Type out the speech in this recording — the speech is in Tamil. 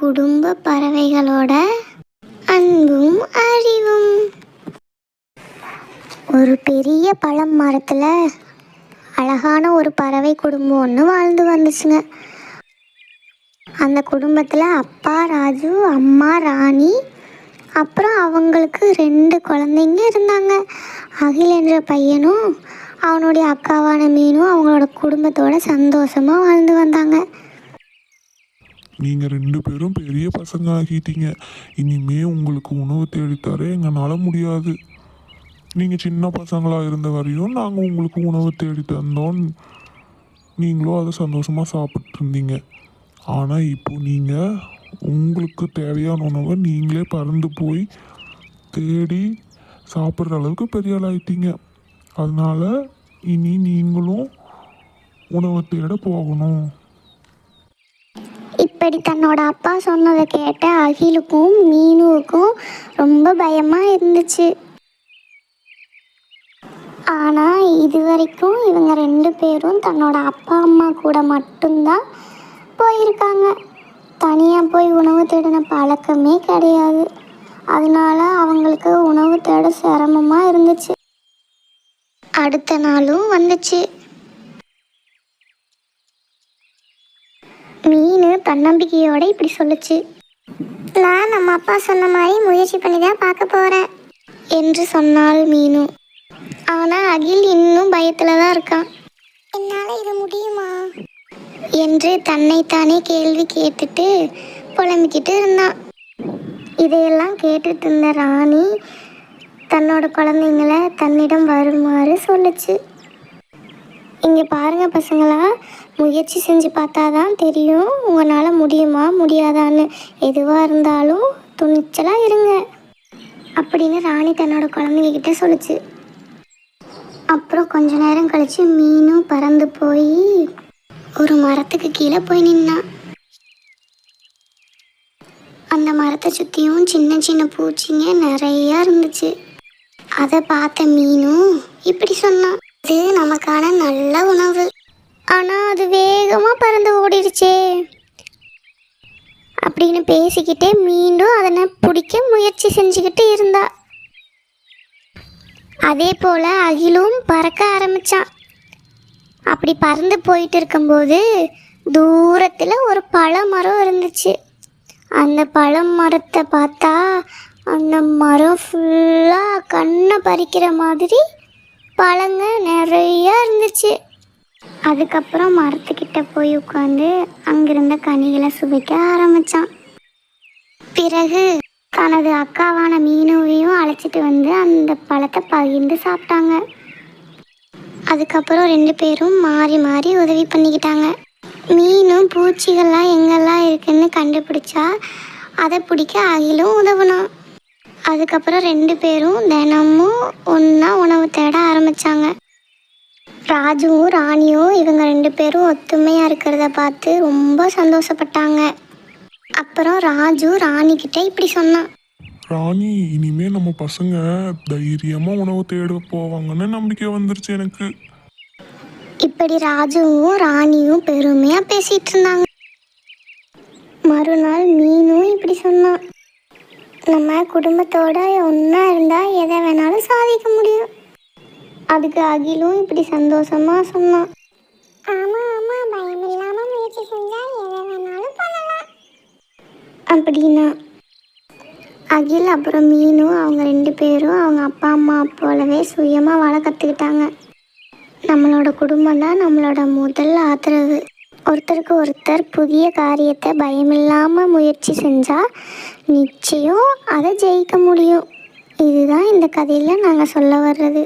குடும்ப பறவைகளோட அன்பும் அறிவும். ஒரு பெரிய பழம் மரத்தில் அழகான ஒரு பறவை குடும்பம் ஒன்று வாழ்ந்து வந்துச்சுங்க. அந்த குடும்பத்தில் அப்பா ராஜு, அம்மா ராணி, அப்புறம் அவங்களுக்கு 2 குழந்தைங்க இருந்தாங்க. அகில் என்ற பையனும் அவனுடைய அக்காவான மீனும் அவங்களோட குடும்பத்தோட சந்தோஷமாக வாழ்ந்து வந்தாங்க. நீங்கள் 2 பேரும் பெரிய பசங்க ஆகிட்டீங்க. இனிமே உங்களுக்கு உணவு தேடித்தர எங்களால் முடியாது. நீங்கள் சின்ன பசங்களாக இருந்த வரையும் நாங்கள் உங்களுக்கு உணவு தேடி தந்தோம். நீங்களும் அதை சந்தோஷமாக சாப்பிட்டு இருந்தீங்க. ஆனால் இப்போ நீங்கள் உங்களுக்கு தேவையான உணவை நீங்களே பறந்து போய் தேடி சாப்பிட்ற அளவுக்கு பெரிய ஆள் ஆகிட்டீங்க. அதனால் இனி நீங்களும் உணவை தேட போகணும். இப்படி தன்னோட அப்பா சொன்னதை கேட்ட அகிலுக்கும் மீனுவுக்கும் ரொம்ப பயமாக இருந்துச்சு. ஆனால் இது வரைக்கும் இவங்க 2 பேரும் தன்னோட அப்பா அம்மா கூட மட்டும்தான் போயிருக்காங்க. தனியாக போய் உணவு தேடின பழக்கமே கிடையாது. அதனால அவங்களுக்கு உணவு தேட சிரமமாக இருந்துச்சு. அடுத்த நாளும் வந்துச்சு. மீன் தன்னம்பிக்கையோடு இப்படி சொல்லுச்சு, நான் நம்ம அப்பா சொன்ன மாதிரி முயற்சி பண்ணி தான் பார்க்க போகிறேன் என்று சொன்னாள் மீனு. ஆனால் அகில் இன்னும் பயத்தில் தான் இருக்கான். என்னால் இது முடியுமா என்று தன்னைத்தானே கேள்வி கேட்டுட்டு புலம்பிக்கிட்டு இருந்தான். இதையெல்லாம் கேட்டுட்டு இருந்த ராணி தன்னோட குழந்தைங்களை தன்னிடம் வருமாறு சொல்லுச்சு. இங்கே பாருங்கள் பசங்களா, முயற்சி செஞ்சு பார்த்தா தான் தெரியும் உங்களால் முடியுமா முடியாதான்னு. எதுவாக இருந்தாலும் துணிச்சலாக இருங்க அப்படின்னு ராணி தன்னோட குழந்தைங்கக்கிட்ட சொல்லுச்சு. அப்புறம் கொஞ்ச நேரம் கழித்து மீனும் பறந்து போய் ஒரு மரத்துக்கு கீழே போய் நின்னான். அந்த மரத்தை சுற்றியும் சின்ன சின்ன பூச்சிங்க நிறையா இருந்துச்சு. அதை பார்த்த மீனும் இப்படி சொன்னான், இது நமக்கான நல்ல உணவு. ஆனால் அது வேகமாக பறந்து ஓடிடுச்சே அப்படின்னு பேசிக்கிட்டே மீண்டும் அதனை பிடிக்க முயற்சி செஞ்சுக்கிட்டு இருந்தா. அதே போல் அகிலும் பறக்க ஆரம்பித்தான். அப்படி பறந்து போயிட்டு இருக்கும்போது தூரத்தில் ஒரு பழமரம் இருந்துச்சு. அந்த பழமரத்தை பார்த்தா அந்த மரம் ஃபுல்லாக கண்ணை பறிக்கிற மாதிரி பழங்க நிறையா இருந்துச்சு. அதுக்கப்புறம் மரத்துக்கிட்ட போய் உட்காந்து அங்கிருந்த கனிகளை சுவைக்க ஆரம்பித்தான். பிறகு தனது அக்காவான மீனுவையும் அழைச்சிட்டு வந்து அந்த பழத்தை பகிர்ந்து சாப்பிட்டாங்க. அதுக்கப்புறம் 2 பேரும் மாறி மாறி உதவி பண்ணிக்கிட்டாங்க. மீனும் பூச்சிகள்லாம் எங்கெல்லாம் இருக்குன்னு கண்டுபிடிச்சா அதை பிடிக்க அகிலும் உதவணும். அதுக்கப்புறம் 2 பேரும் தினமும் ஒன்றா உணவு தேட ஆரம்பித்தாங்க. ராஜுவும் ராணியும் இவங்க 2 பேரும் ஒத்துமையாக இருக்கிறத பார்த்து ரொம்ப சந்தோஷப்பட்டாங்க. அப்புறம் ராஜு ராணிக்கிட்ட இப்படி சொன்னான், ராணி, இனிமே நம்ம பசங்க தைரியமாக உணவு தேட போவாங்கன்னு நம்பிக்கை வந்துருச்சு எனக்கு. இப்படி ராஜுவும் ராணியும் பெருமையாக பேசிகிட்டு இருந்தாங்க. மறுநாள் மீனும் இப்படி சொன்னான், நம்ம குடும்பத்தோட ஒன்றா இருந்தால் எதை வேணாலும் சாதிக்க முடியும். அதுக்கு அகிலும் இப்படி சந்தோஷமாக சொன்னான், ஆமாம் ஆமாம், பயம் இல்லாமல் முயற்சி செஞ்சால் எதை வேணாலும் பண்ணலாம் அப்படின்னா. அகில் அப்புறம் மீனும் அவங்க 2 பேரும் அவங்க அப்பா அம்மா போலவே சுயமாக வாழ கற்றுக்கிட்டாங்க. நம்மளோட குடும்பம் தான் நம்மளோட முதல் ஆதரவு. ஒருத்தருக்கு ஒருத்தர் புதிய காரியத்தை பயமில்லாமல் முயற்சி செஞ்சால் நிச்சயம் அதை ஜெயிக்க முடியும். இதுதான் இந்த கதையில் நாங்கள் சொல்ல வர்றது.